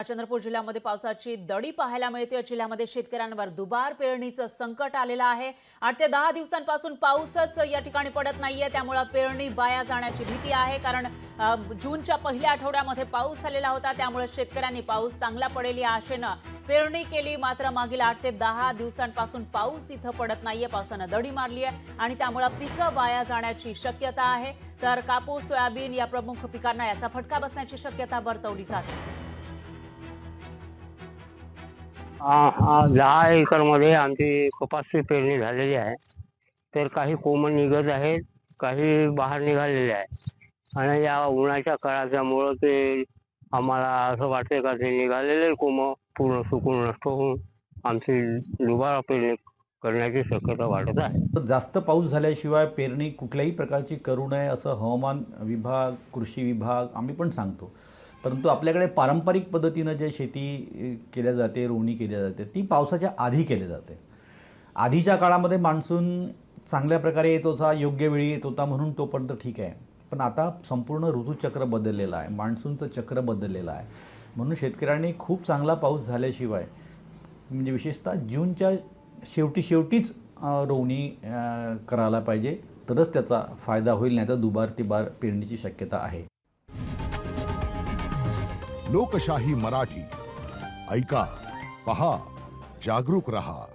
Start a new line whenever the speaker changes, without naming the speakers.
चंद्रपूर जिल्ह्यामध्ये पावसाची दडी पाहायला मिळते। जिल्ह्यामध्ये शेतकऱ्यांवर दुबार पेरणीचं संकट आलेलं आहे। 8 ते 10 दिवसांपासून पाऊसच या ठिकाणी पडत नाहीये, त्यामुळे पेरणी वाया जाण्याची भीती आहे। कारण जूनच्या पहिल्या आठवड्यामध्ये पाऊस आलेला होता, त्यामुळे शेतकऱ्यांनी पाऊस चांगला पडेल या आशेने पेरणी केली। मात्र मागील 8 ते 10 दिवसांपासून पाऊस इथं पडत नाहीये, पावसाने दडी मारली आहे आणि त्यामुळे पिकं वाया जाण्याची शक्यता आहे। तर कापूस, सोयाबीन या प्रमुख पिकांना याचा फटका बसण्याची शक्यता वर्तवली जाते।
10 एकरमध्ये आमची कपासची पेरणी झालेली आहे। तर काही कोंब निघत आहेत, काही बाहेर निघालेले आहे आणि या उन्हाच्या काळाच्यामुळं ते आम्हाला असं वाटते का ते निघालेले कोंब पूर्ण सुकून नष्ट होऊन आमची दुबारा पेरणी करण्याची शक्यता वाटत आहे।
जास्त पाऊस झाल्याशिवाय पेरणी कुठल्याही प्रकारची करू नये असं हवामान विभाग, कृषी विभाग आम्ही पण सांगतो। परंतु आपल्याकडे पारंपरिक पद्धतीने जे शेती केल्या जाते, रोवणी केली जाते, ती पावसाच्या आधी केली जाते। आधीच्या काळामध्ये मान्सून चांगल्या प्रकारे येत होता, योग्य वेळी येत होता, म्हणून तोपर्यंत ठीक आहे। पण आता संपूर्ण ऋतुचक्र बदललेलं आहे, मान्सूनचं चक्र बदललेलं आहे। म्हणून शेतकऱ्यांनी खूप चांगला पाऊस झाल्याशिवाय, म्हणजे विशेषतः जूनच्या शेवटीच रोवणी करायला पाहिजे, तरच त्याचा फायदा होईल, नाही तर दुबार तिबार पेरणीची शक्यता आहे।
लोकशाही मराठी ऐका, पहा, जागरूक रहा।